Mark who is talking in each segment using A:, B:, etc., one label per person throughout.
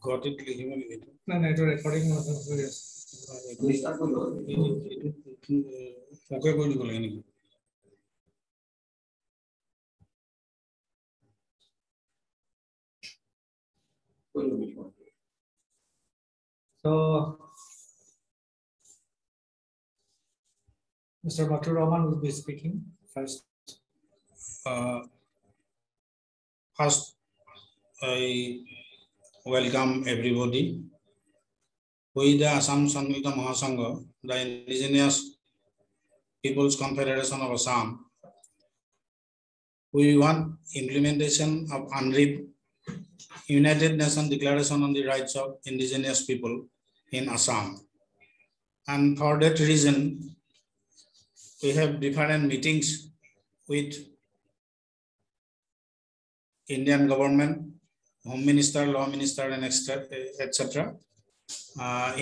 A: ঘটিত লিখিব নেকি?
B: না না, এটা রেকর্ডিং হৈ আছে।
A: ওকে কৰি দিব লাগে নেকি?
B: So, Mr. Batur Rahman will be speaking first.
A: First, I welcome everybody. We, the Assam Sanmililita Maha Sangha, the Indigenous People's Confederation of Assam, we want implementation of UNDRIP, United Nations Declaration on the Rights of Indigenous People in Assam. And for that reason, we have different meetings with Indian government, Home Minister, Law Minister, and etc.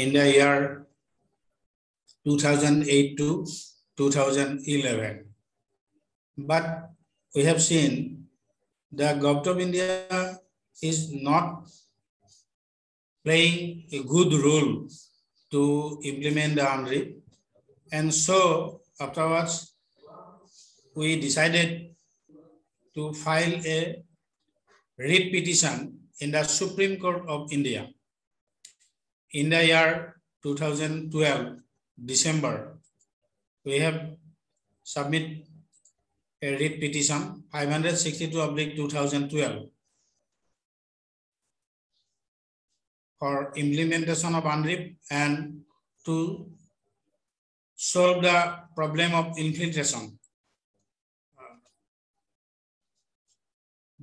A: In the year 2008 to 2011. But we have seen the Government of India is not playing a good role to implement the UNDRIP. And so afterwards, we decided to file a writ petition in the Supreme Court of India. In the year 2012, December, we have submitted a writ petition 562/2012 for implementation of UNDRIP and to solve the problem of infiltration.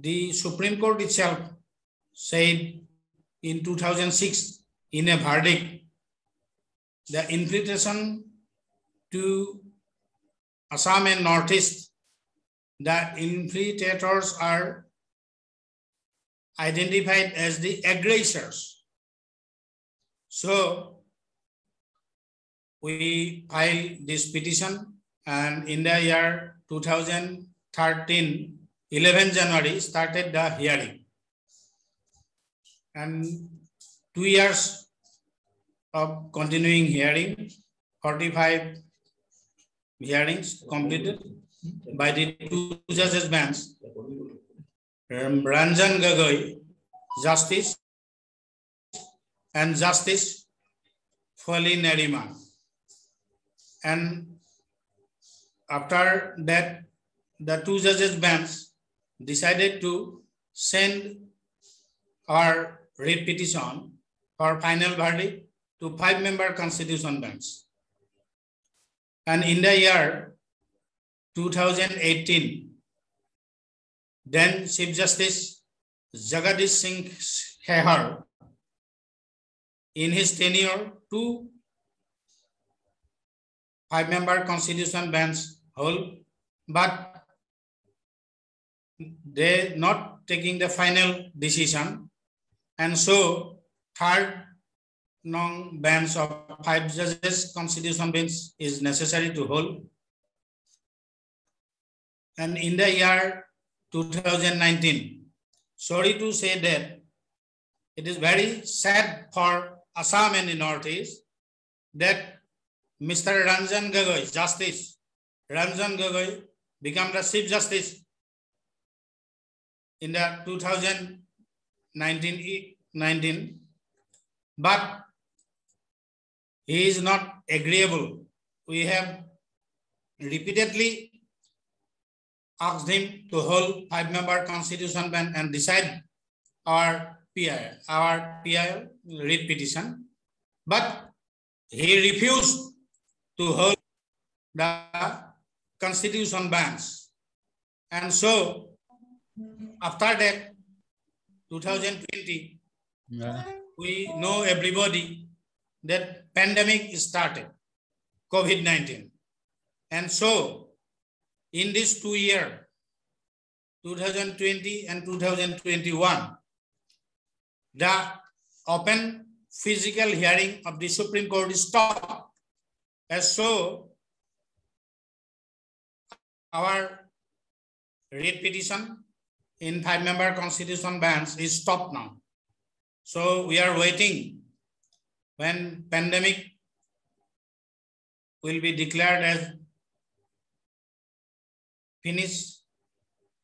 A: The Supreme Court itself said in 2006 in a verdict, the infiltration to Assam and Northeast, the infiltrators are identified as the aggressors. So we filed this petition, and in the year 2013, 11 January, started the hearing. And 2 years of continuing hearing, 45 hearings completed by the 2 judges bench, Ranjan Gogoi, Justice, and Justice Fali Nariman. And after that, the 2 judges bench decided to send our writ petition for final verdict to 5-member constitution bench. And in the year 2018, then Chief Justice Jagadish Singh Khehar, in his tenure, 2 5-member constitution bench hold, but they not taking the final decision, and so 3rd bench of 5 judges constitution bench is necessary to hold. And in the year 2019, sorry to say that it is very sad for Assam and the Northeast that Mr. Ranjan Gogoi, Justice Ranjan Gogoi, became the Chief Justice in the 2019, but he is not agreeable. We have repeatedly asked him to hold 5-member constitution bench and decide our PI writ petition, but he refused to hold the constitution bench. And so after that, 2020, we know everybody that pandemic started, COVID-19. And so in this 2 years, 2020 and 2021, the open physical hearing of the Supreme Court is stopped. And so our writ petition in 5-member constitution bench is stopped now. So we are waiting when pandemic will be declared as finished,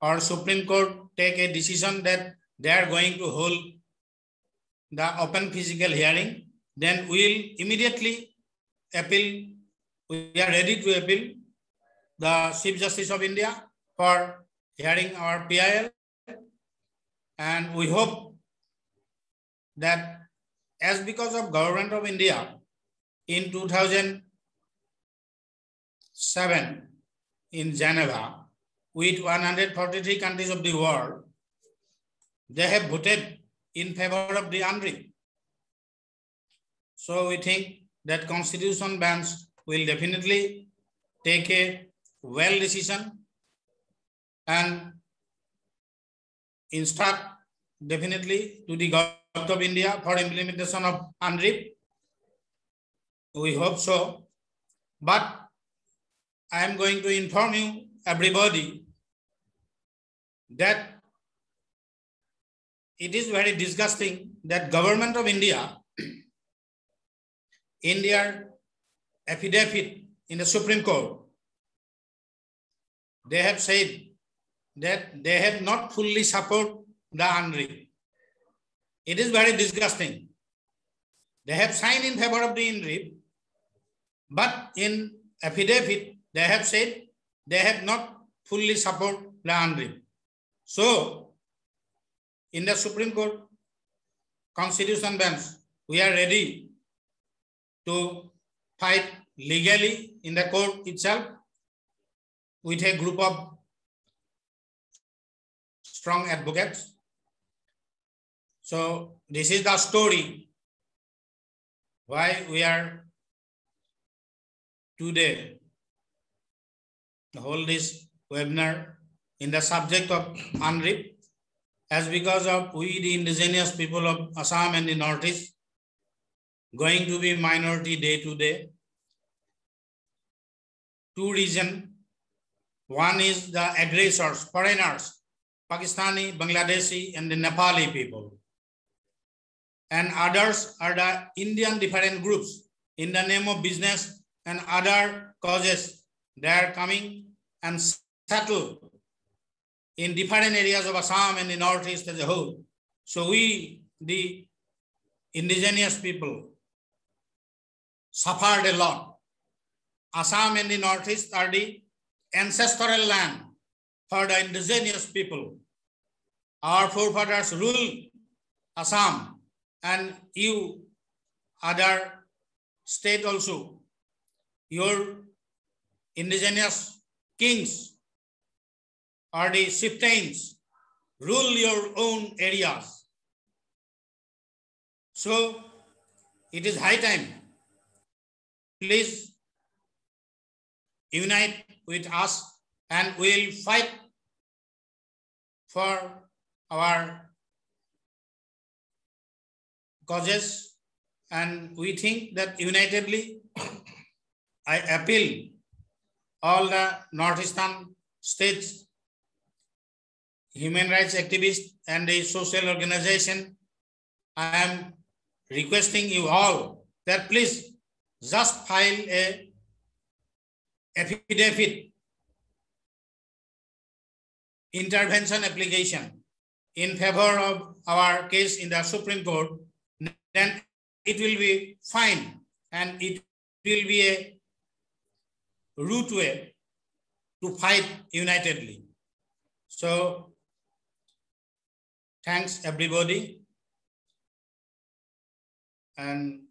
A: or Supreme Court take a decision that they are going to hold the open physical hearing, then we will immediately appeal. We are ready to appeal the Chief Justice of India for hearing our PIL, and we hope that as because of Government of India in 2007 in Geneva with 143 countries of the world, they have voted in favor of the UNRIP. So we think that Constitution bench will definitely take a well decision and instruct definitely to the Government of India for implementation of UNRIP. We hope so. But I am going to inform you, everybody, that it is very disgusting that Government of India in their affidavit in the Supreme Court, they have said that they have not fully supported the UNRIP. It is very disgusting. They have signed in favor of the UNRIP, but in affidavit, they have said they have not fully supported the UNRIP. So, in the Supreme Court Constitution bench, we are ready to fight legally in the court itself with a group of strong advocates. So this is the story why we are today hold this webinar in the subject of UNRIP, as because of we the indigenous people of Assam and the Northeast going to be minority day to day. Two reasons. One is the aggressors, foreigners, Pakistani, Bangladeshi, and the Nepali people. And others are the Indian different groups in the name of business and other causes. They are coming and settle in different areas of Assam and the Northeast as a whole. So we, the indigenous people, suffered a lot. Assam and the Northeast are the ancestral land for the indigenous people. Our forefathers ruled Assam, and you, other state also, your indigenous kings or the chieftains rule your own areas. So it is high time. Please unite with us and we'll fight for our causes. And we think that unitedly, I appeal all the Northeastern states, human rights activists and the social organization. I am requesting you all that please just file a affidavit intervention application in favor of our case in the Supreme Court, then it will be fine and it will be a root way to fight unitedly. So thanks everybody. And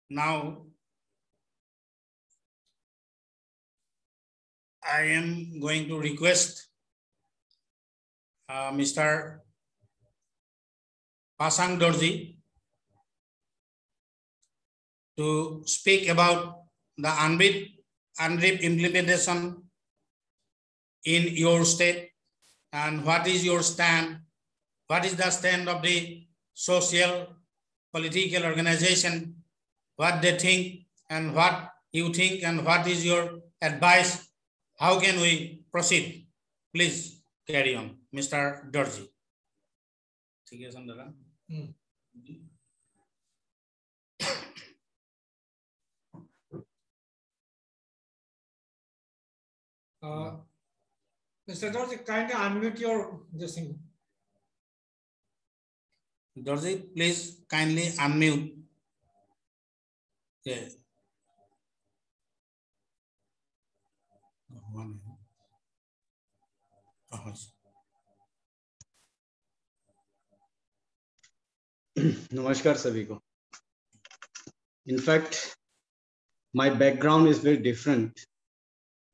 A: now I am going to request Mr. Pasang Dorji to speak about the UNRIP implementation in your state and what is your stand, what is the stand of the social, political organization, what they think and what you think and what is your advice. How can we proceed? Please carry on, Mr. Dorji.
B: Hmm. Mr. Dorji, kindly unmute your this thing.
A: Dorji, please kindly unmute. Okay. One.
C: Namaskar सभी को. In fact, my background is very different.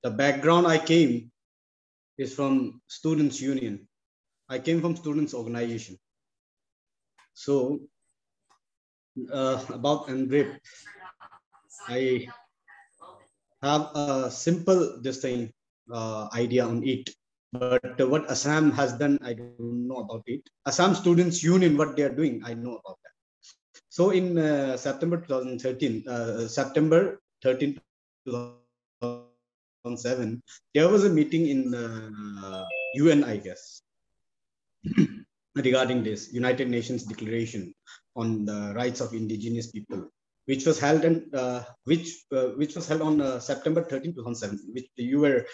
C: The background I came is from Students' Union. I came from Students' Organization. So, about NRIP, I have a simple idea on it. But what Assam has done, I don't know about it. Assam Students' Union, what they are doing, I know about that. So in September 2013, September 13, 2007, there was a meeting in UN, I guess, regarding this United Nations Declaration on the Rights of Indigenous People, which was held which was held on September 13, 2007, which you were,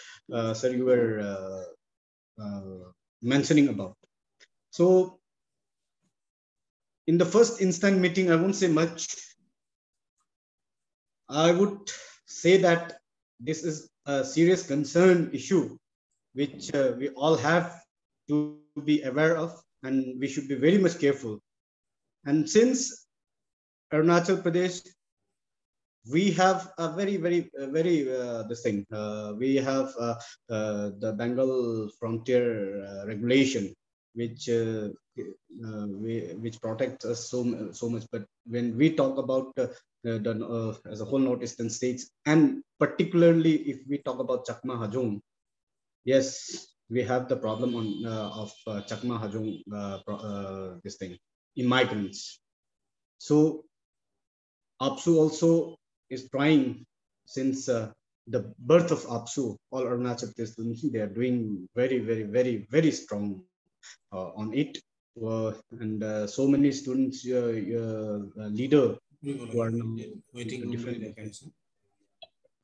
C: sir, you were mentioning about. So in the first instant meeting, I won't say much. I would say that this is a serious concern issue, which we all have to be aware of, and we should be very much careful. And since Arunachal Pradesh, we have a very this thing. We have the Bengal frontier regulation, which protects us so much. But when we talk about as a whole northeastern states, and particularly if we talk about Chakma Hajong, yes, we have the problem on of Chakma Hajong this thing, immigrants. So APSU also is trying, since the birth of APSU, all Arunachal Pradesh students, they are doing very strong on it. And so many students, leader who are now
A: waiting
C: different,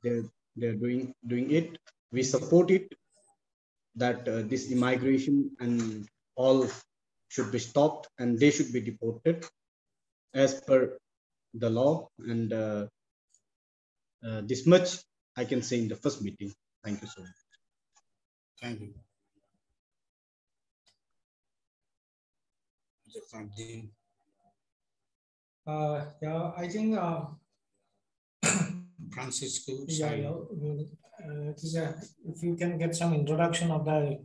C: they're doing it. We support it, that this immigration and all should be stopped, and they should be deported as per the law. And this much I can say in the first meeting. Thank you so much.
A: Thank you.
B: Yeah, I think
A: Francisco.
B: yeah, it is if you can get some introduction of the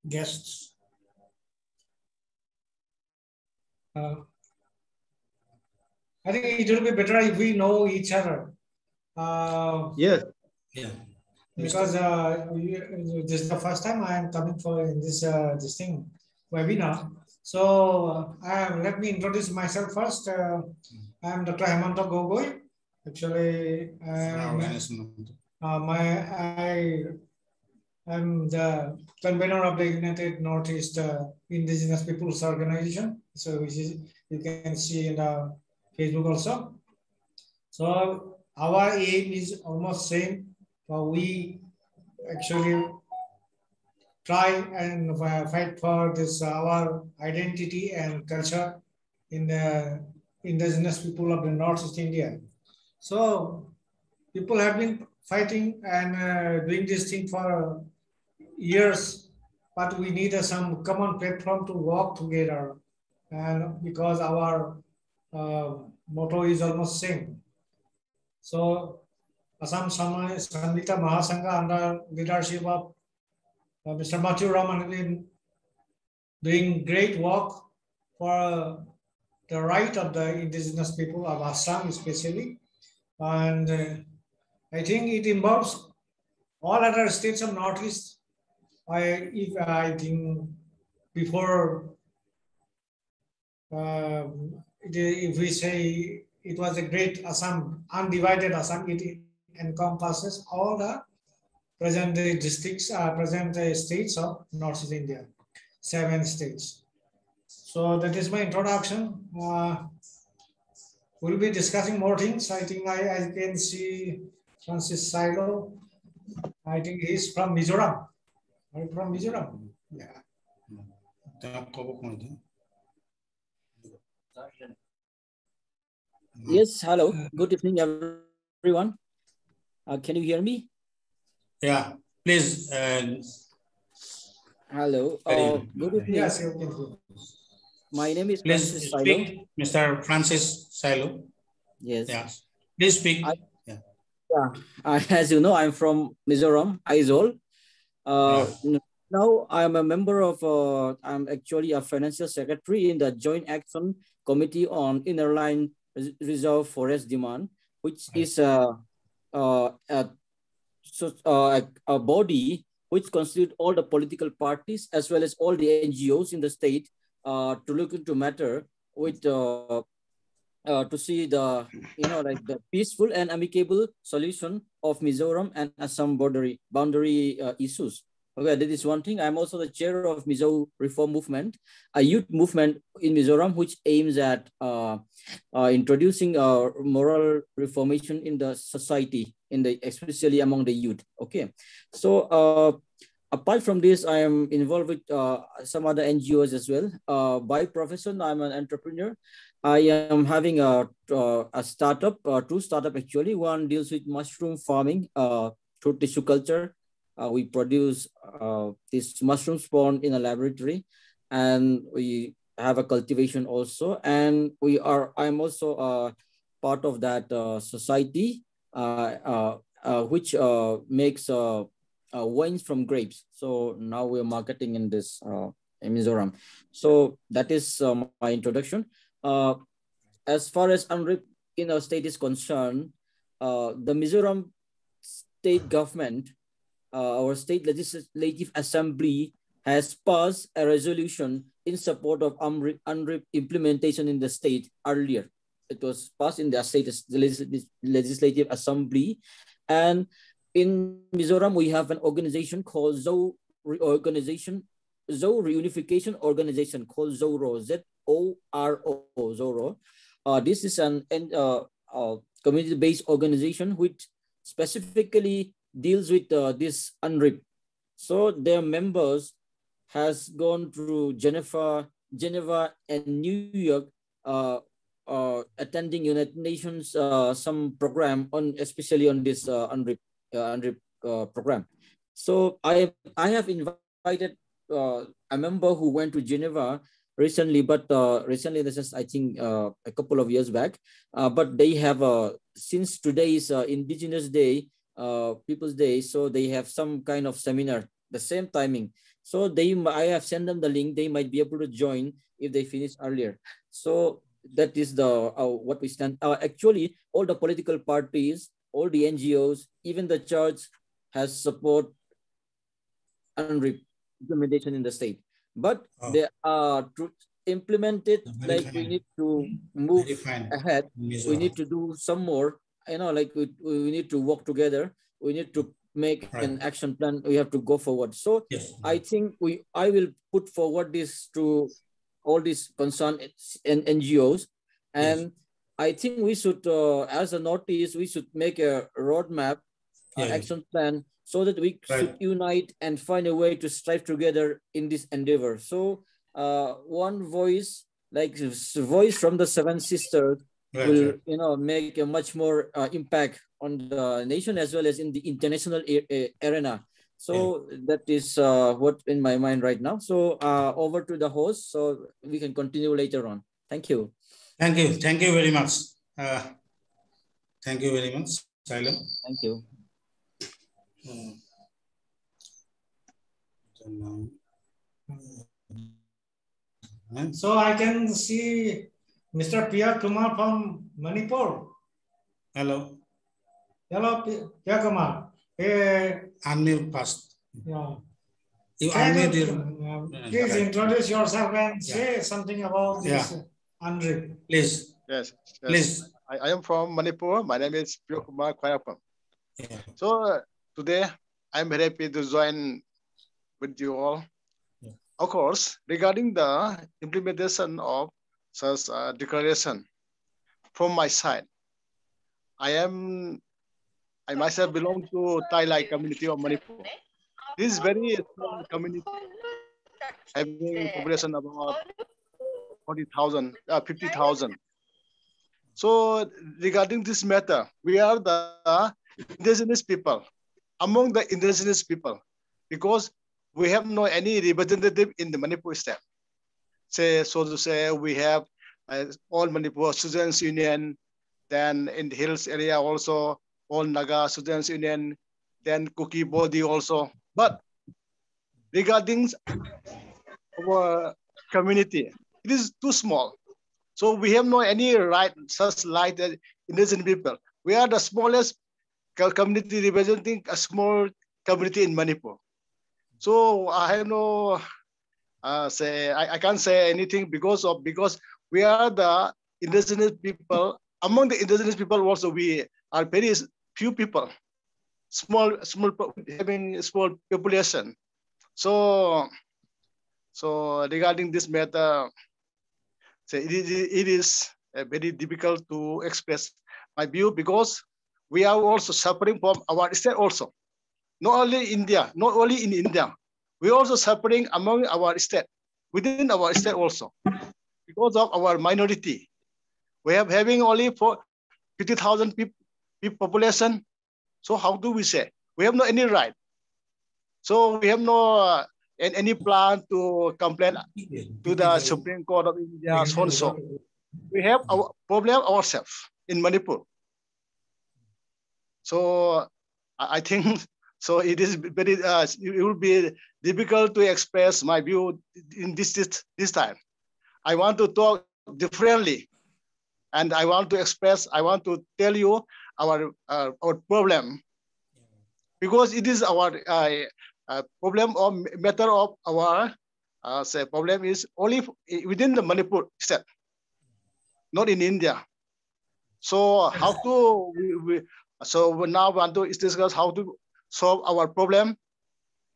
B: guests. I think it will be better if we know each other.
C: Yes.
A: Yeah.
B: Because this is the first time I am coming for in this thing webinar. So let me introduce myself first. I am Dr. Hemanta Gogoi. Actually, I'm the convener of the United Northeast Indigenous Peoples Organization. So which is, you can see in the Facebook also. So our aim is almost same. We actually try and fight for this our identity and culture in the indigenous people of the Northeast India. So people have been fighting and doing this thing for years, but we need some common platform to work together. And because our motto is almost same. So Assam Sanmililita Maha Sangha, under leadership of Mr. Matthew Raman, has been doing great work for the right of the indigenous people of Assam especially. And I think it involves all other states of Northeast. I think before, if we say it was a great Assam, undivided Assam, it encompasses all the present districts, present states of Northeast India, 7 states. So that is my introduction. We'll be discussing more things. I think I can see Francis Silo. I think he's from Mizoram. Are you from Mizoram? Yeah.
D: Yes, hello. Good evening, everyone. Can you hear me?
A: Yeah, please.
D: Hello. Good evening.
B: Yes, you can.
D: My name is
A: Please
D: Francis
A: speak,
D: Silo.
A: Mr. Francis Silo.
D: Yes.
A: Yes. Please speak.
D: As you know, I'm from Mizoram, Aizawl. Now I'm a member of, I'm actually a financial secretary in the Joint Action Committee on Inner Line Reserve Forest Demand, which is a body which constitutes all the political parties as well as all the NGOs in the state to look into matter with to see the the peaceful and amicable solution of Mizoram and Assam boundary issues. Okay, that is one thing. I'm also the chair of Mizo Reform Movement, a youth movement in Mizoram which aims at introducing moral reformation in the society, especially among the youth. Okay, so apart from this, I am involved with some other NGOs as well. By profession, I'm an entrepreneur. I am having a startup, two startup actually. One deals with mushroom farming through tissue culture. We produce this mushroom spawn in a laboratory, and we have a cultivation also. And I'm also part of that society, which makes wines from grapes. So now we're marketing in this in Mizoram. So that is my introduction. As far as UNRIP in our state is concerned, the Mizoram state government, our state legislative assembly has passed a resolution in support of UNRIP implementation in the state earlier. It was passed in the state legislative assembly, and in Mizoram we have an organization called Zo Reunification Organization called Zoro, ZORO, Zoro. This is an community-based organization which specifically deals with this UNRIP. So their members has gone through Geneva, and New York, attending United Nations some program on, especially on this UNRIP program. So I have invited a member who went to Geneva recently, but recently this is I think a couple of years back. But they have since today is Indigenous Day, People's Day, so they have some kind of seminar the same timing. So I have sent them the link. They might be able to join if they finish earlier. So that is the what we stand. Actually, all the political parties, all the NGOs, even the church has support UNRIP implementation in the state. But they are to implement it, like we need to move ahead. We need to do some more. Like we need to work together. We need to make an action plan. We have to go forward. So I think I will put forward this to all these concerned NGOs, and I think we should, as a Northeast, we should make a roadmap, action plan, so that we should unite and find a way to strive together in this endeavor. So one voice, like voice from the Seven Sisters, will make a much more impact on the nation as well as in the international arena. So that is what in my mind right now. So over to the host, so we can continue later on. Thank you.
A: Thank you. Thank you very much. Thank you very much, Silo.
D: Thank you.
B: So I can see Mr. Priya Kumar from Manipur.
A: Hello.
B: Hello, Priya Kumar.
A: Unmute first.
B: Yeah.
A: You unmute your...
B: Please introduce yourself and say something about this UNRIP.
A: Please.
E: Yes.
A: Please.
E: I am from Manipur. My name is Priya Kumar Kwayapam. So today I'm very happy to join with you all Of course, regarding the implementation of such declaration, from my side, I myself belong to Thai Lai community of Manipur. This is very small community, having population about 40,000, 50,000. So regarding this matter, we are the indigenous people, among the indigenous people, because we have no any representative in the Manipur state. So to say, we have all Manipur Students Union, then in the hills area also, all Naga Students Union, then Kuki body also. But regarding our community, it is too small. So we have no any right, such like the indigenous people. We are the smallest community representing a small community in Manipur. So I have no I can't say anything because we are the indigenous people. Among the indigenous people also we are very few people, small having small population. So regarding this matter, it is very difficult to express my view because we are also suffering from our state also. Not only India, not only in India, we also suffering among our state, within our state also, because of our minority. We have having only 50,000 people population. So how do we say? We have no any right. So we have no any plan to complain to the Supreme Court of India, so and so. We have our problem ourselves in Manipur. So I think so. It is very. It will be difficult to express my view in this time. I want to talk differently, and I want to express. I want to tell you our problem, because it is our problem or matter of our say problem is only within the Manipur state, not in India. So how to so we now want to discuss how to solve our problem.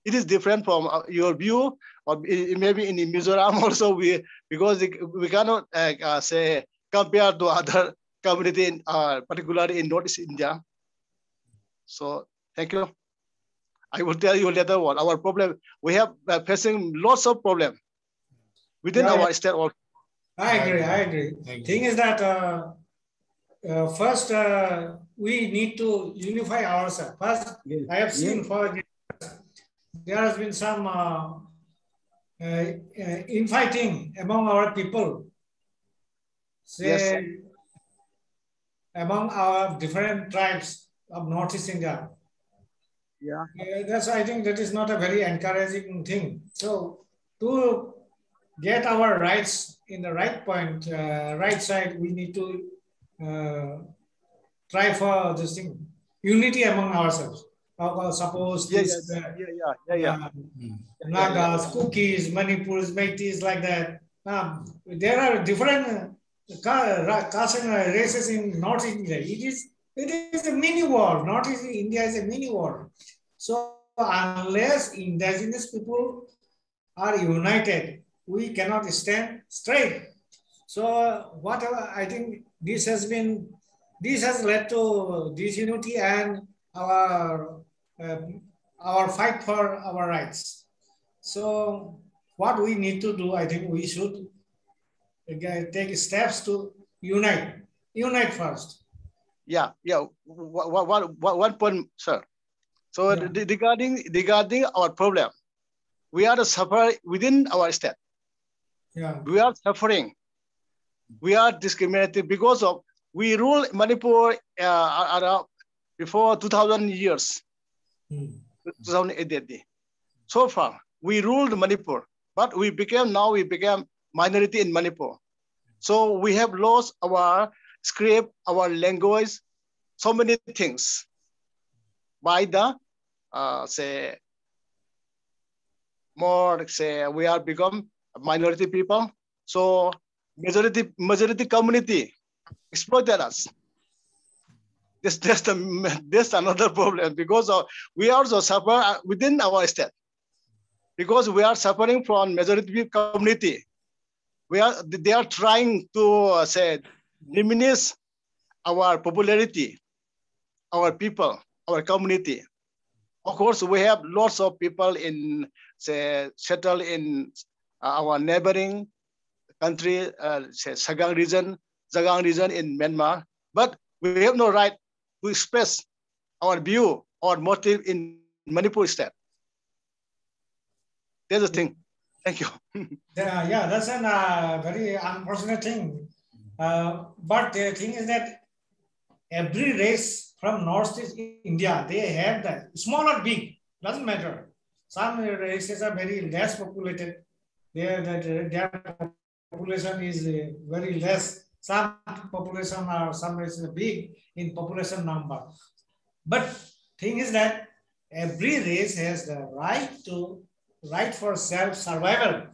E: It is different from your view, or maybe in Mizoram also because we cannot say compare to other community, particularly in Northeast India. So thank you. I will tell you later what our problem. We have facing lots of problem within our state also.
B: I agree. Thing is that first we need to unify ourselves. First, I have seen for there has been some infighting among our people. Say, among our different tribes of Northeast India.
E: Yeah.
B: I think that is not a very encouraging thing. So to get our rights in the right point, right side, we need to try for this thing, unity among ourselves. Suppose Nagas, Kukis, Manipurs, Meiteis, like that. There are different castes and races in North India. It is a mini war. North India is a mini war. So unless indigenous people are united, we cannot stand straight. So whatever, I think this has led to disunity and our fight for our rights. So what we need to do, I think we should take steps to unite first.
E: Yeah. One point, sir. So regarding our problem, we are suffering within our state.
B: Yeah.
E: We are suffering. We are discriminated because of we rule Manipur before 2000 years. 2008. So far, we ruled Manipur, but we became minority in Manipur. So we have lost our script, our language, so many things by the we are become minority people. So majority community exploited us. That's another problem because we also suffer within our state. because we are suffering from majority community. They are trying to say diminish our popularity, our people, our community. Of course, we have lots of people in say settled in our neighboring country, say Jagang region in Myanmar, but we have no right to express our view or motive in Manipur state. There's a thing. Thank you.
B: Yeah, that's a very unfortunate thing. But the thing is that every race from Northeast India, they have that, small or big, doesn't matter. Some races are very less populated. Their population is very less. Some population or some races are big in population number. But thing is that every race has the right for self-survival.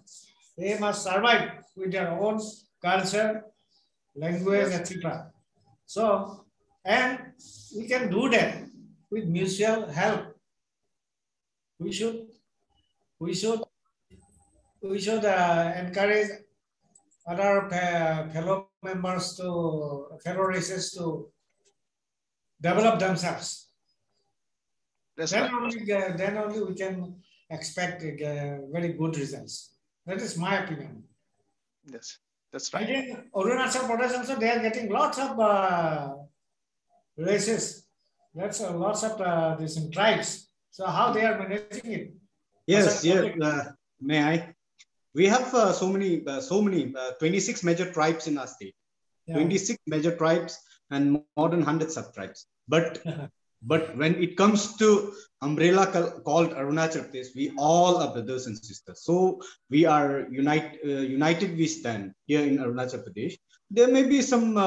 B: They must survive with their own culture, language, etc. So, and we can do that with mutual help. We should encourage other fellow races to develop themselves.
E: That's
B: then
E: right.
B: only we can expect very good results. That is my opinion.
E: Yes, that's
B: I
E: right.
B: think Arunachal Pradesh also, they are getting lots of races. That's lots of these tribes. So how they are managing it?
C: Yes, yes. May I? We have so many 26 major tribes in our state. Yeah. 26 major tribes and more than 100 sub-tribes. But when it comes to umbrella called Arunachal Pradesh, we all are brothers and sisters. So we are united we stand here in Arunachal Pradesh. There may be some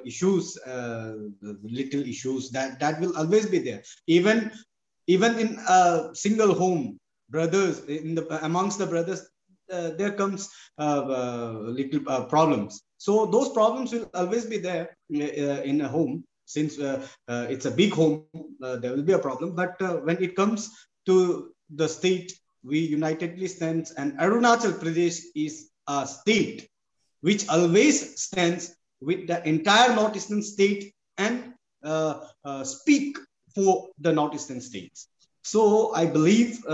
C: issues, little issues that will always be there. Even in a single home, brothers amongst the brothers, there comes little problems. So those problems will always be there in a home. Since it's a big home, there will be a problem. But when it comes to the state, we unitedly stand, and Arunachal Pradesh is a state which always stands with the entire Northeastern state and speak for the Northeastern states. So I believe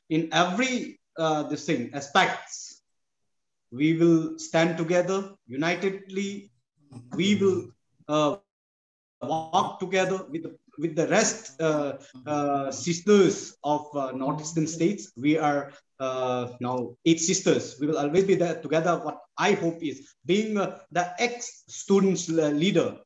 C: in every aspects, we will stand together unitedly. We will walk together with the rest sisters of Northeastern states. We are now 8 sisters. We will always be there together. What I hope is, being the ex-students leader,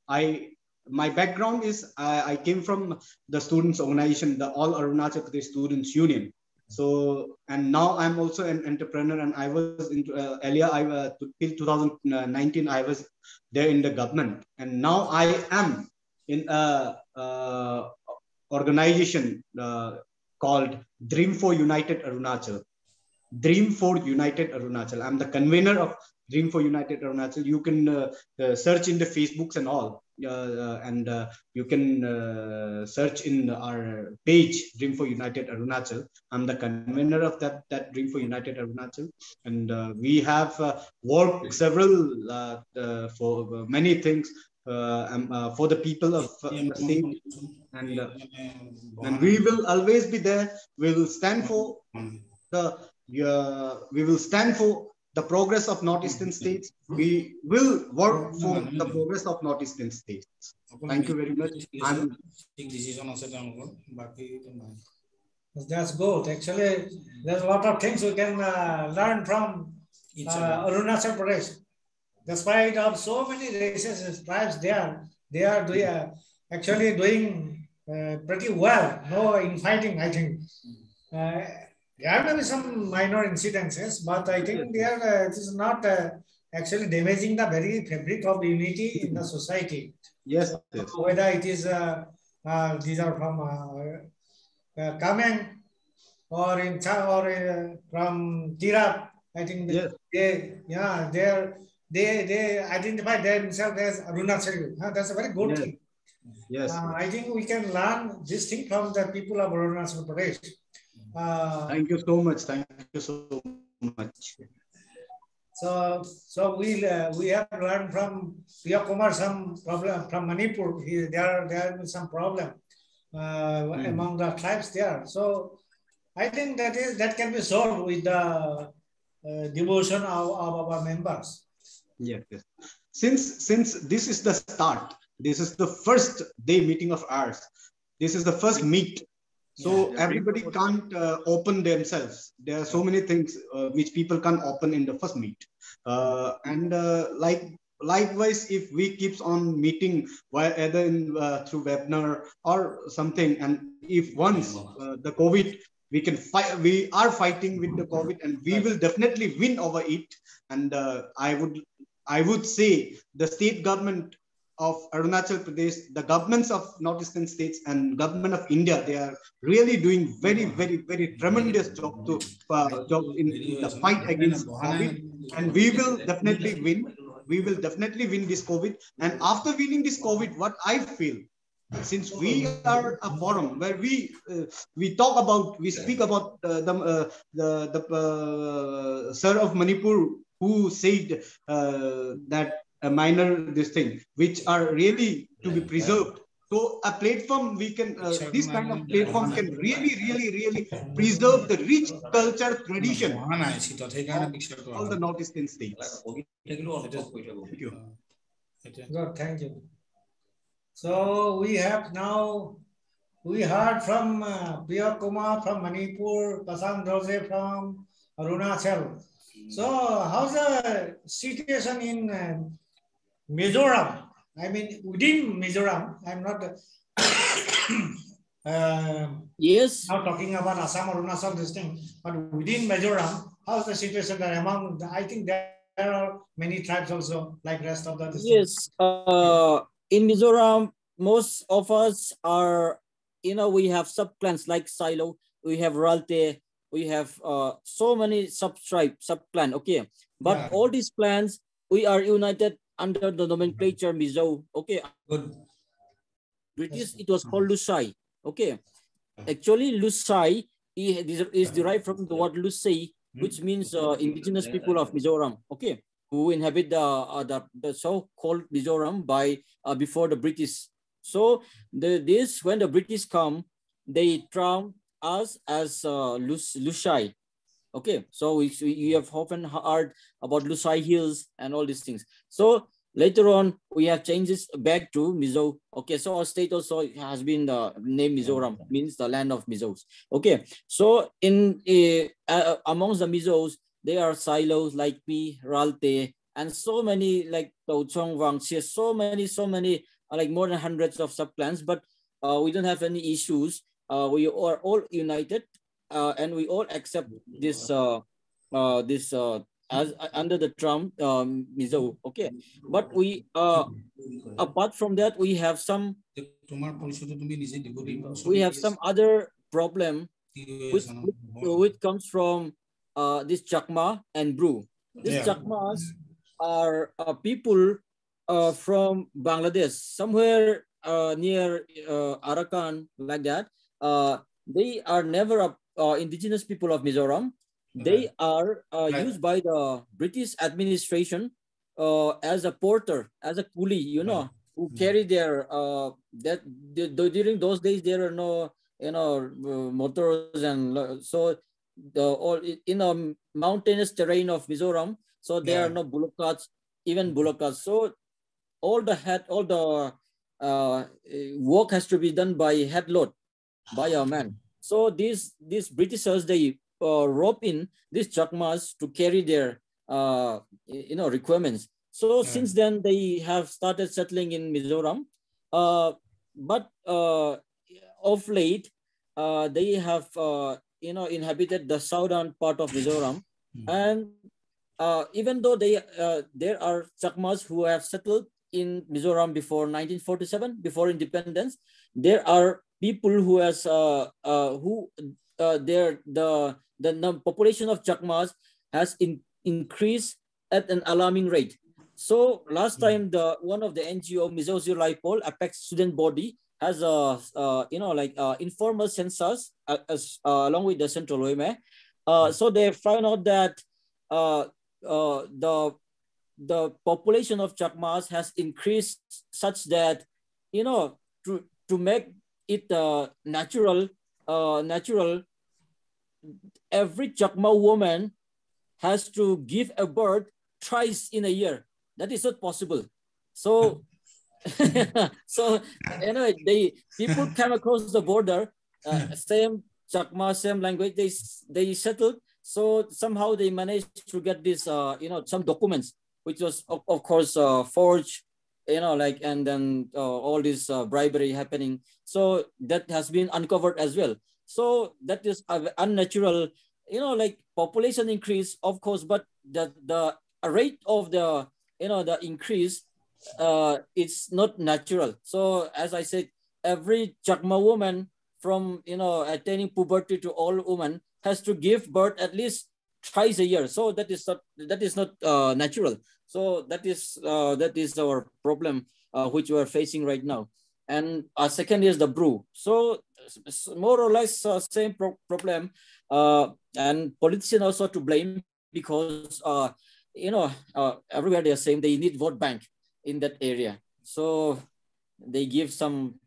C: my background is I came from the students organization, the All Arunachal Pradesh Students Union. So, and now I'm also an entrepreneur, and I was into earlier, till 2019, I was there in the government, and now I am in a organization called Dream for United Arunachal. Dream for United Arunachal. I'm the convener of Dream for United Arunachal. You can search in the Facebooks and all, and you can search in our page, Dream for United Arunachal. I'm the convener of that Dream for United Arunachal, and we have worked several for many things for the people of the state, and we will always be there. We will stand for we will stand for the progress of Northeastern states. We will work for the progress of Northeastern states. Thank you very much.
B: That's good. Actually, there's a lot of things we can learn from Arunachal Pradesh. Despite of so many races and tribes there, they are actually doing pretty well. No infighting, I think. There may be some minor incidences, but I think it is not actually damaging the very fabric of unity in the society.
C: Yes.
B: So whether it is these are from Kameng or in from Tirap, I think they identify themselves as Arunachal. That's a very good thing.
C: Yes.
B: I think we can learn this thing from the people of Arunachal Pradesh.
C: Thank you so much. Thank you so much.
B: So we have learned from Priya Kumar some problem from Manipur. There is some problem among the tribes there. So I think that can be solved with the devotion of our members.
C: Yes, yes. Since this is the start, this is the first day meeting of ours. This is the first meet. So everybody can't open themselves. There are so many things which people can't open in the first meet. Likewise, if we keeps on meeting either through webinar or something, and if once the COVID, we can fight, we are fighting with the COVID, and we will definitely win over it. And I would say the state government of Arunachal Pradesh, the governments of northeastern states and government of India, they are really doing very tremendous job in the fight against COVID, and we will definitely win. We will definitely win this COVID. And after winning this COVID, what I feel, since we are a forum where we speak about the Sir of Manipur who said that a minor this thing, which are really to be preserved. So a platform we can, this kind of platform can really preserve the rich culture tradition of all the northeastern states. Thank you.
B: Good, thank you. So we heard from Priya Kumar from Manipur, Pasang Dose from Arunachal. So how's the situation in Mizoram? I mean, within Mizoram, I'm not
D: Yes.
B: now talking about Assam or Arunachal, this thing, but within Mizoram, how's the situation there among, I think there are many tribes also, like rest of the
D: Yes. In Mizoram, most of us are, we have sub-clans like Silo, we have Ralte, we have so many sub-clan, okay? But all these clans, we are united under the nomenclature Mizo, okay?
A: Good.
D: British, it was called Lusai, okay? Actually, Lusai is derived from the word Lusai, which means indigenous people of Mizoram, okay? Who inhabit the so-called Mizoram before the British. So when the British come, they term us as Lusai. Okay, so we have often heard about Lusai Hills and all these things. So later on, we have changes back to Mizo. Okay, so our state also has been the name Mizoram, means the land of Mizos. Okay, so amongst the Mizos, there are silos like Pi, Ralte, and so many like Tauchong, Wangxie, so many, like more than hundreds of subclans, but we don't have any issues. We are all united, and we all accept this as under the term Mizo. Okay, but we apart from that, we have some other problem which comes from this Chakma and Bru. These Chakmas are people from Bangladesh, somewhere near Arakan, like that. They are never indigenous people of Mizoram. They are used by the British administration as a porter, as a coolie, who carry their during those days there are no motors, and so all in a mountainous terrain of Mizoram, so there are no bullock carts, even bullock carts. So all the work has to be done by head load by a man. So these Britishers, they rope in these Chakmas to carry their requirements. So since then they have started settling in Mizoram, but of late they have inhabited the southern part of Mizoram, and even though there are Chakmas who have settled in Mizoram before 1947, before independence, there are people who the population of Chakmas has increased at an alarming rate. So last time one of the NGO, Mizo Zero Lipol, Apex student body, has a informal census along with the central OMA. So they found out that the population of Chakmas has increased such that, to make it natural, every Chakma woman has to give a birth thrice in a year. That is not possible. So, so people come across the border, same Chakma, same language, they settled. So somehow they managed to get this, some documents, which was of course forged, and then all this bribery happening. So that has been uncovered as well. So that is unnatural, population increase, of course, but the rate of the increase, it's not natural. So as I said, every Chakma woman from attaining puberty to all women has to give birth at least twice a year. So that is not natural. So that is our problem, which we are facing right now. And second is the brew. So more or less same problem, and politicians also to blame, because everywhere they are saying they need vote bank in that area. So they give some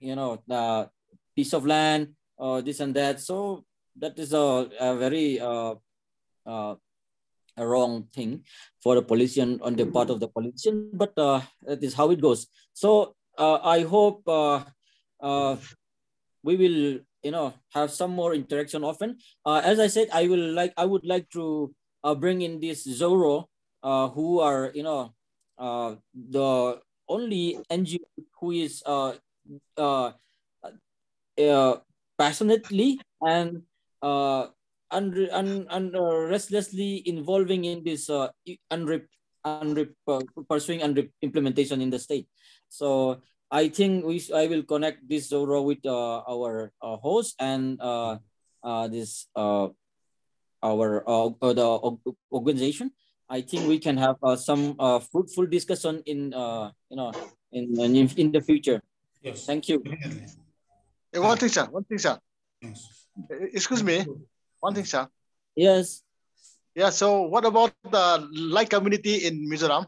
D: piece of land or this and that. So that is a very a wrong thing for the politician on the part of the politician, but that is how it goes. So I hope we will have some more interaction often. As I said, I would like to bring in this Zoro, who are the only NGO who is passionately and restlessly involving in this pursuing implementation in the state. So I think I will connect this Zoro with our host and this our the organization. I think we can have some fruitful discussion in in the future.
A: Yes.
D: Thank you.
E: One thing, sir.
A: Yes.
E: Excuse me. One thing, sir.
D: Yes.
E: Yeah. So, what about the Lai community in Mizoram?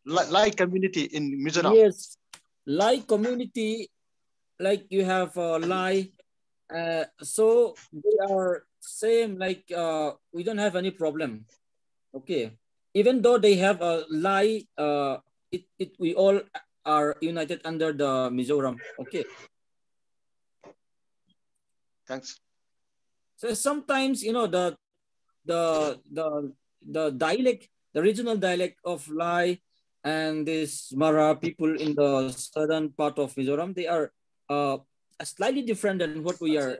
E: Lai community in Mizoram.
D: Yes, Lai community, like you have Lai, so they are same. Like we don't have any problem. Okay, even though they have a Lai, we all are united under the Mizoram. Okay.
E: Thanks.
D: So sometimes the dialect, the regional dialect of Lai and this Mara people in the southern part of Mizoram, they are slightly different than what we are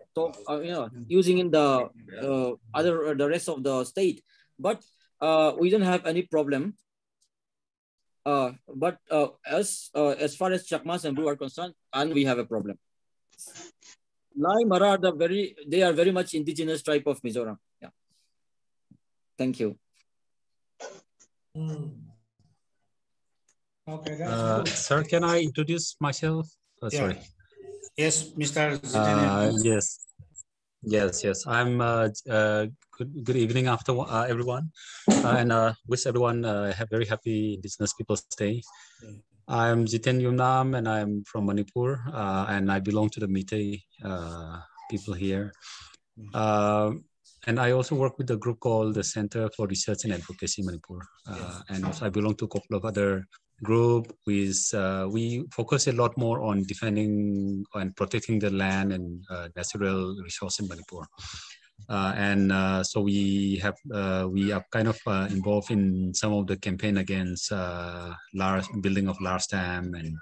D: using in the the rest of the state. But we don't have any problem. But as far as Chakmas and Bru are concerned, and we have a problem. Lai Mara they are very much indigenous tribe of Mizoram. Yeah. Thank you.
B: Okay,
F: sir, can I introduce myself? Sorry.
A: Yes, Mr.
F: Yes. I'm good evening after everyone, and wish everyone a very happy Indigenous Peoples Day. I'm Jiten Yumnam, and I'm from Manipur, and I belong to the Meitei people here. And I also work with a group called the Center for Research and Advocacy Manipur, and I belong to a couple of other group. We focus a lot more on defending and protecting the land and natural resource in Manipur. So we are kind of involved in some of the campaign against building of large dam and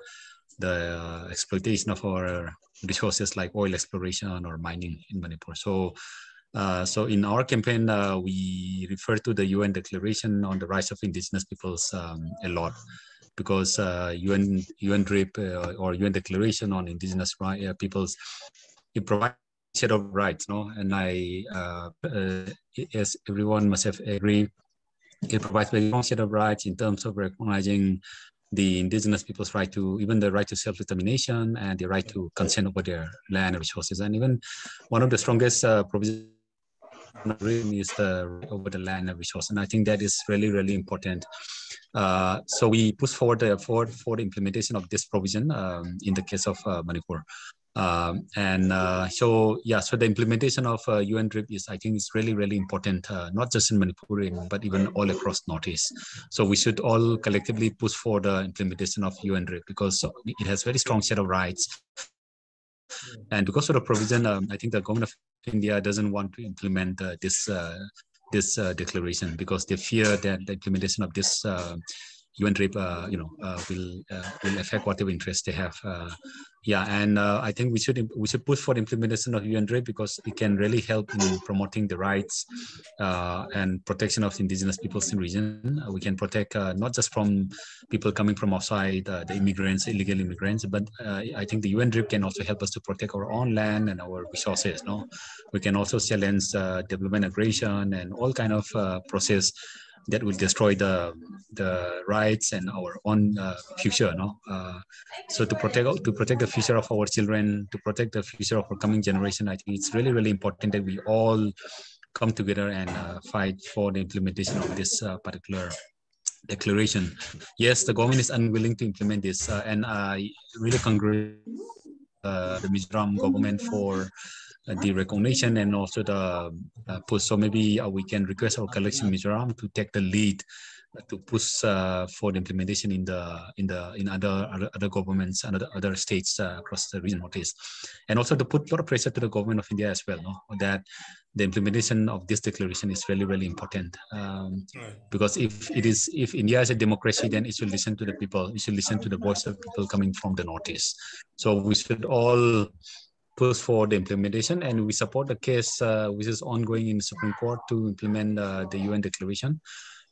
F: the exploitation of our resources like oil exploration or mining in Manipur. So in our campaign, we refer to the UN Declaration on the Rights of Indigenous Peoples a lot, because UN DRIP or UN Declaration on Indigenous Peoples, it provides a set of rights, no? And as everyone must have agreed, it provides a long set of rights in terms of recognizing the indigenous people's right to, even the right to self-determination and the right to consent over their land and resources. And even one of the strongest provisions is the right over the land and resource. And I think that is really, really important. So we push forward for the implementation of this provision in the case of Manipur. So the implementation of UNDRIP is, I think, is really, really important, not just in Manipur, but even all across Northeast. So we should all collectively push for the implementation of UNDRIP because it has very strong set of rights. And because of the provision, I think the government of India doesn't want to implement this declaration because they fear that the implementation of this UNDRIP, will affect whatever interest they have. I think we should push for the implementation of UNDRIP because it can really help in promoting the rights and protection of indigenous peoples in the region. We can protect not just from people coming from outside, the immigrants, illegal immigrants, but I think the UNDRIP can also help us to protect our own land and our resources. No, we can also challenge development aggression and all kind of process that will destroy the rights and our own future. No, so to protect the future of our children, to protect the future of our coming generation, I think it's really, really important that we all come together and fight for the implementation of this particular declaration. Yes, the government is unwilling to implement this, and I really congratulate the Mizoram government for the recognition and also the push. So maybe we can request our colleagues in Mizoram to take the lead to push for the implementation in other governments and other states across the region Northeast, and also to put a lot of pressure to the government of India as well. No, that the implementation of this declaration is really, really important. Because if India is a democracy, then it should listen to the people. It should listen to the voice of people coming from the Northeast. So we should all push for the implementation, and we support the case which is ongoing in the Supreme Court to implement the UN declaration.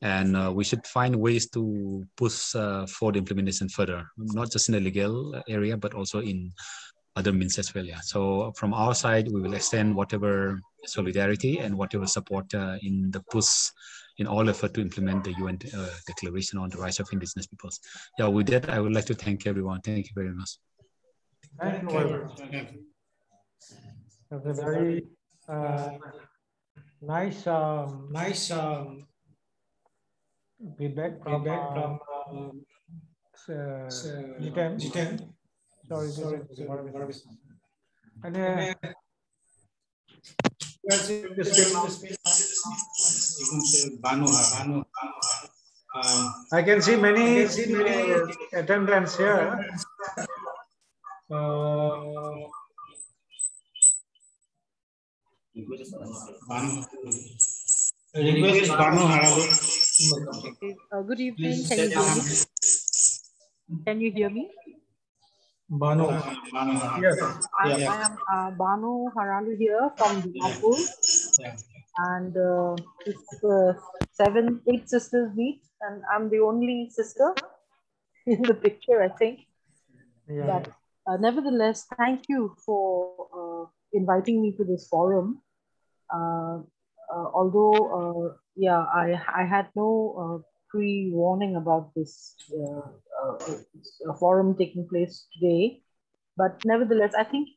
F: And we should find ways to push for the implementation further, not just in the legal area, but also in other means as well. Yeah. So from our side, we will extend whatever solidarity and whatever support in the push in all effort to implement the UN Declaration on the Rights of Indigenous Peoples. Yeah, with that, I would like to thank everyone. Thank you very much.
B: Thank you very much. That's a very nice feedback from Jiten. Sorry, this is and I can see many attendants here.
A: Request Banu Haralu.
G: Good evening. Can you hear me? Can you hear me?
B: Banu. Yes.
G: I am Banu Haralu here from Dimapur. And it's 8 sisters meet, and I'm the only sister in the picture, I think.
B: Yeah.
G: But nevertheless, thank you for inviting me to this forum. Although, I had no pre-warning about this forum taking place today, but nevertheless, I think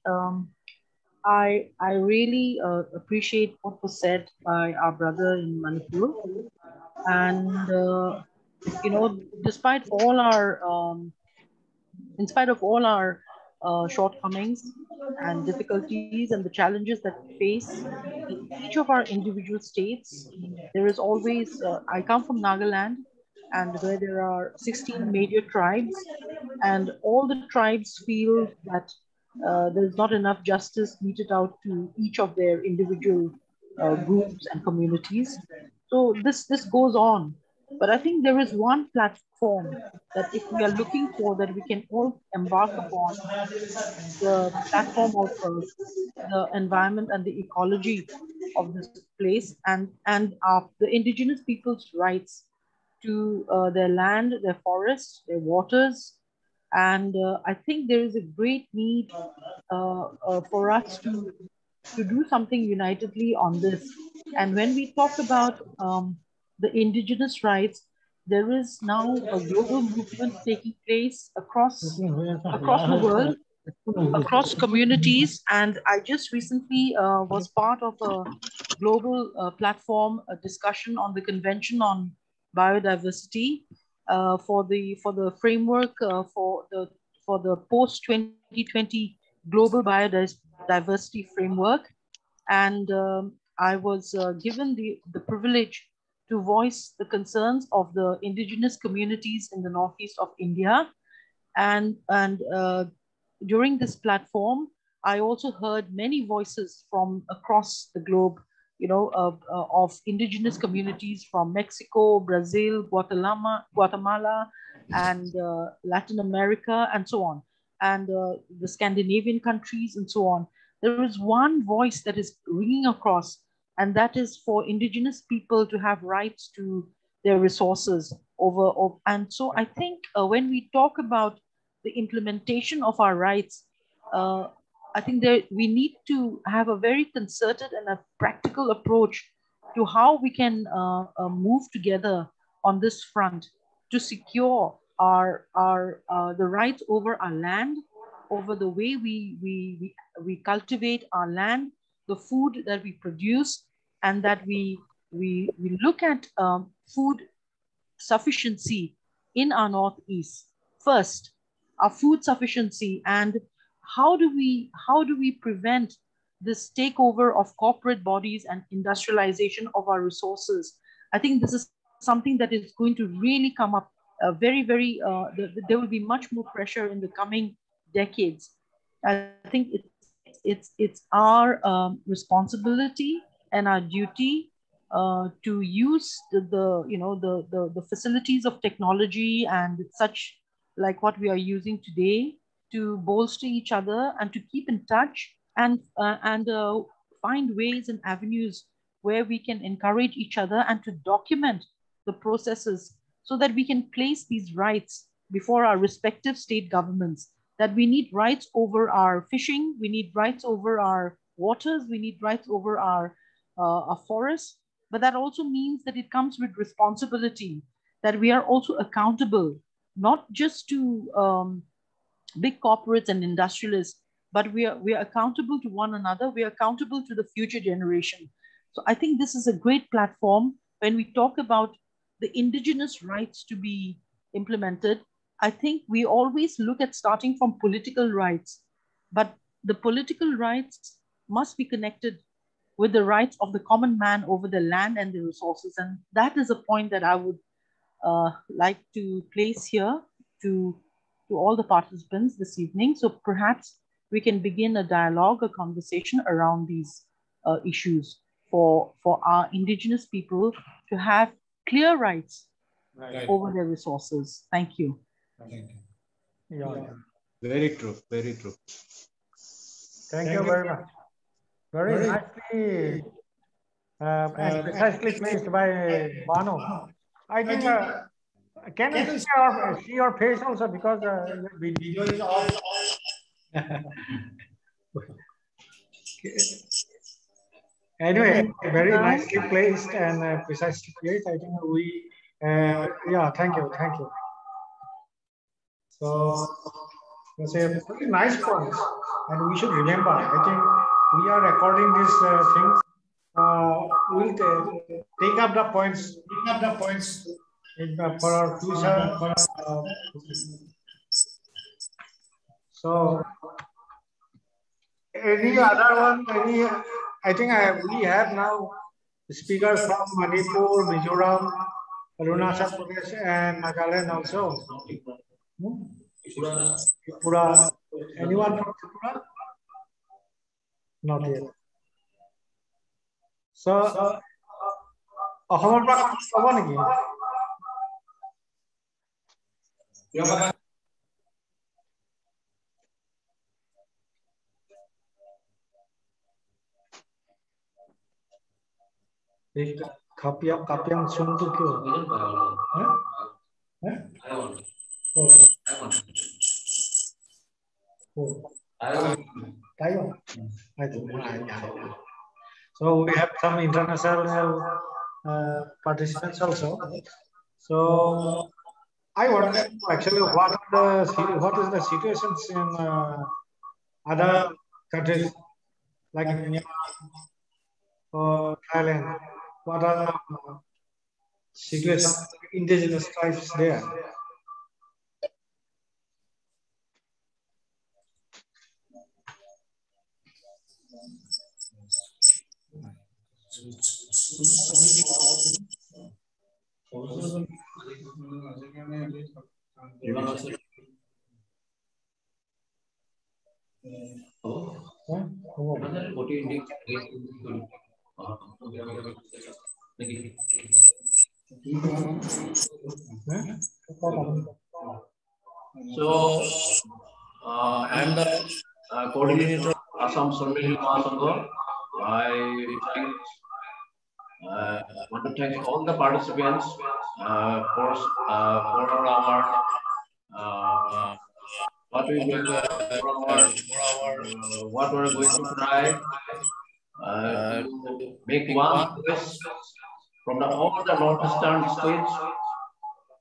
G: I really appreciate what was said by our brother in Manipur, and despite all our in spite of all our shortcomings and difficulties and the challenges that we face in each of our individual states, there is always, I come from Nagaland, and where there are 16 major tribes, and all the tribes feel that there's not enough justice meted out to each of their individual groups and communities. So this goes on. But I think there is one platform that if we are looking for, that we can all embark upon, the platform of the environment and the ecology of this place, and the indigenous people's rights to their land, their forests, their waters. And I think there is a great need for us to do something unitedly on this. And when we talk about the indigenous rights, there is now a global movement taking place across the world, across communities. And I just recently was part of a global platform, a discussion on the Convention on Biodiversity for the framework for the post 2020 global biodiversity framework. And I was given the privilege to voice the concerns of the indigenous communities in the northeast of India. And during this platform, I also heard many voices from across the globe, of indigenous communities from Mexico, Brazil, Guatemala, and Latin America, and so on, and the Scandinavian countries, and so on. There is one voice that is ringing across, and that is for indigenous people to have rights to their resources and so I think when we talk about the implementation of our rights, I think we need to have a very concerted and a practical approach to how we can move together on this front to secure the rights over our land, over the way we cultivate our land, the food that we produce, and that we look at food sufficiency in our Northeast. First, our food sufficiency, and how do we prevent this takeover of corporate bodies and industrialization of our resources? I think this is something that is going to really come up there will be much more pressure in the coming decades. I think it's our responsibility and our duty to use the facilities of technology and such like what we are using today to bolster each other and to keep in touch and find ways and avenues where we can encourage each other and to document the processes so that we can place these rights before our respective state governments, that we need rights over our fishing, we need rights over our waters, we need rights over our forests. But that also means that it comes with responsibility, that we are also accountable, not just to big corporates and industrialists, but we are accountable to one another. We are accountable to the future generation. So I think this is a great platform when we talk about the indigenous rights to be implemented. I think we always look at starting from political rights, but the political rights must be connected with the rights of the common man over the land and the resources. And that is a point that I would like to place here to all the participants this evening. So perhaps we can begin a dialogue, a conversation around these issues for our indigenous people to have clear rights over their resources. Thank you.
B: Thank you. Yeah.
C: Very true. Very true.
B: Thank you very much. Very nicely and precisely placed by Banu. I think can you see your face also, because video is off. Anyway, very nicely placed and precisely placed. I think we yeah, thank you. So that's a very nice point, and we should remember. I think we are recording these things. We'll take up the points. For our future. So any other one? I think we have now speakers from Manipur, Mizoram, Arunachal Pradesh, and Nagaland also. Tripura. Anyone from Tripura? Not yet. So, Ahomar Pak Saban again. Kapiang sung tu kyo? Taiwan. So we have some international participants also. So I wanted to know actually what is the situations in other countries like Myanmar or Thailand. What are the situations of indigenous tribes there?
H: So, I'm the coordinator of Assam Sanmililita Maha Sangha. I want to thank all the participants for our what we what we're going to try to make one voice from all the northeastern states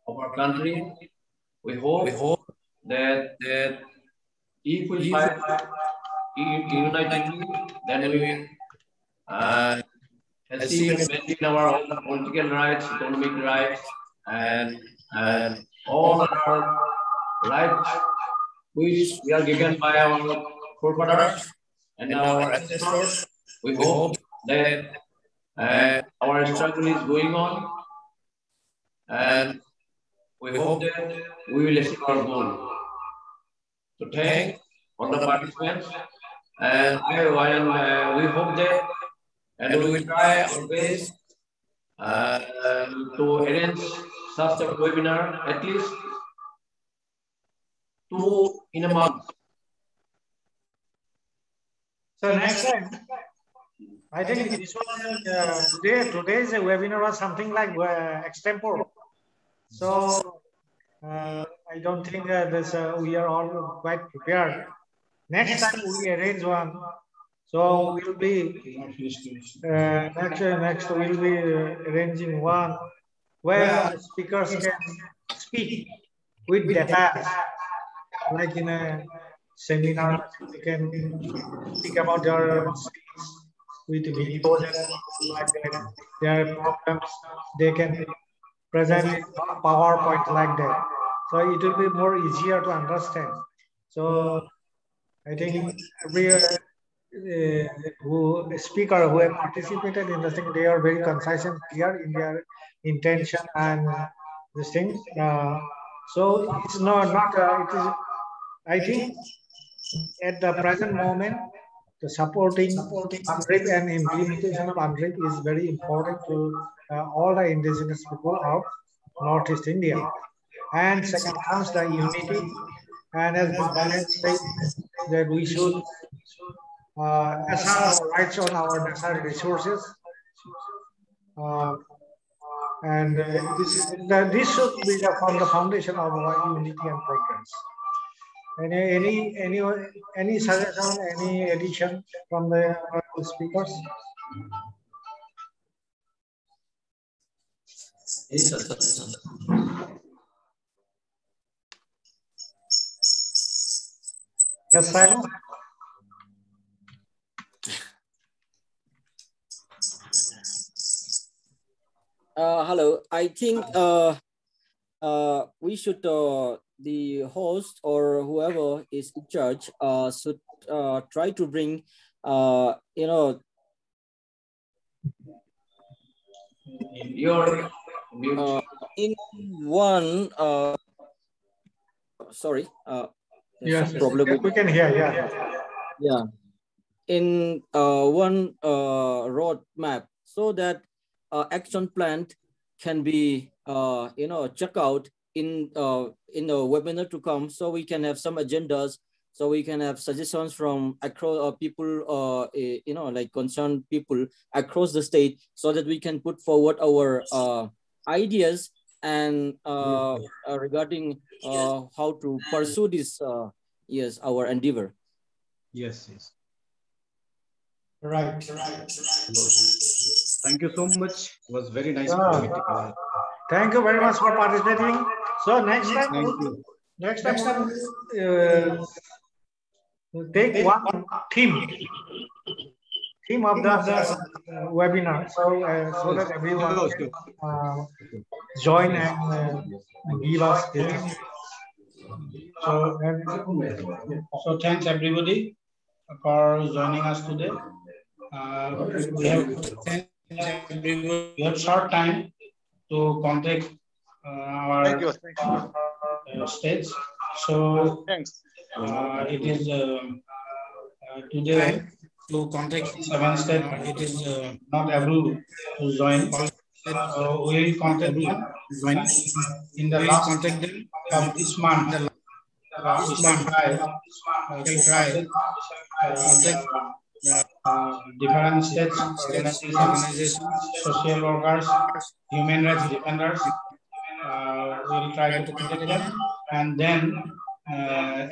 H: of our country. We hope that if we fight unitedly, then we achieve and maintain our all the political rights, economic rights, and all our rights which we are given by our forefathers and our ancestors. We hope that our struggle is going on, and we hope that we will achieve our goal. So thank all the participants, and we hope that, and we will try our best to arrange such a webinar at least 2 in a month.
B: So next time, I think this was today's webinar was something like extempore. So I don't think this we are all quite prepared. Next time we arrange one, so we'll be next we'll be arranging one where speakers can speak with data, like in a seminar. They can speak about their with videos like that. Their problems they can present in PowerPoint like that. So it will be more easier to understand. So I think every speaker who have participated in the thing, they are very concise and clear in their intention and this thing. So it's not it is. I think at the present moment, the supporting UNDRIP and implementation of UNDRIP is very important to all the indigenous people of Northeast India. And second comes the unity, and as Bhavan said, that we should assert our rights on our natural resources. And this should be from the foundation of our unity and progress. Any suggestion, any addition from the speakers? Yes, Simon.
D: Hello. I think we should the host or whoever is in charge should try to bring
H: your
D: in one sorry
B: yes,
D: problem
B: yes, we can hear.
D: Yeah, in one road map, so that action plan can be check out in the webinar to come, so we can have some agendas, so we can have suggestions from across people like concerned people across the state, so that we can put forward our ideas and regarding how to pursue this yes, our endeavor.
C: Yes.
B: Right.
C: Thank you so much. It was very nice.
B: Thank you very much for participating. So next time, take one theme of the webinar, so that everyone can join and give us this.
A: So thanks everybody for joining us today. We have short time to contact our states. So
E: Thanks.
A: it is today to contact 7 states. It is not able to join. So we will contact them in the last contact them of this month. We shall try to contact different states, organizations, social workers, human rights defenders. We will try to contact them, and then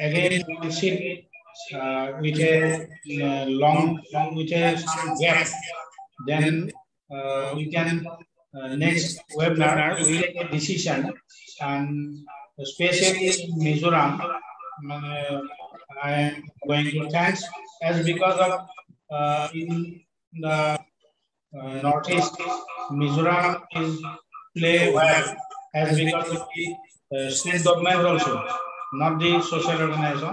A: again we will sit with a long gap. Then we can next webinar we will take a decision, and especially in Mizoram, I am going to thanks as because of in the Northeast, Mizoram is play well as because of the state government also, not the social organization,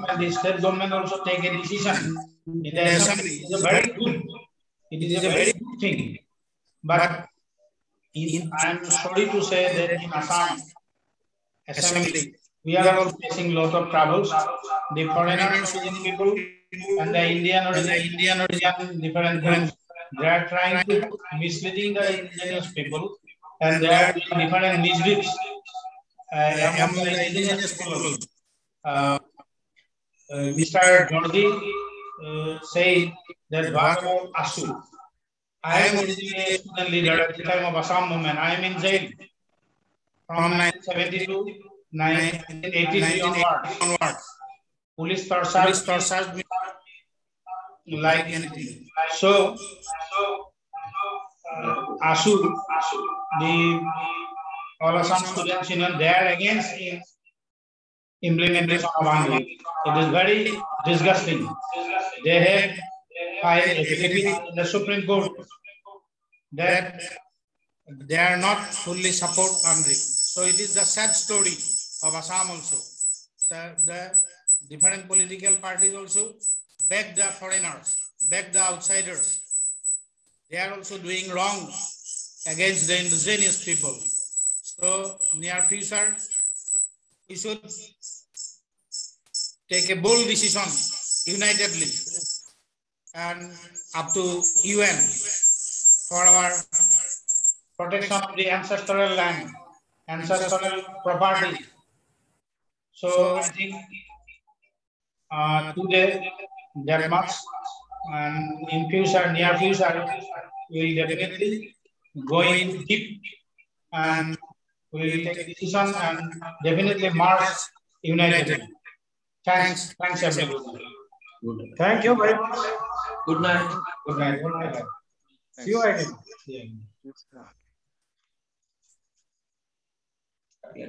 A: and the state government also take a decision in the assembly. It is a very good. It is a very good thing. But I am sorry to say that in Assam assembly, we are also facing a lot of troubles. The foreigner origin people and the Indian origin different groups, they are trying to misleading the indigenous people, and they are doing different misdeeds among the indigenous people. Mr. Georgi said that what about ASU? I am originally a student leader at the time of Assam movement. I am in jail from 1972 to 1983 onwards. Police tortured me like anything. So, ASU, the All Assam Students Union, they are against implementation of Andhra. It is very disgusting. They have filed affidavit in the Supreme Court that they are not fully support Andhra. So it is the sad story of Assam also. So the different political parties also back the foreigners, back the outsiders. They are also doing wrong against the indigenous people. So near future, we should take a bold decision unitedly and up to UN for our protection of the ancestral land, ancestral property. So I think today that much, and in future, near future, we will definitely go in deep and we will take a decision and definitely march united. Thanks everybody.
B: Thank you very much.
H: Good night.
A: Good night. Good night.
B: See you again.
E: Yeah.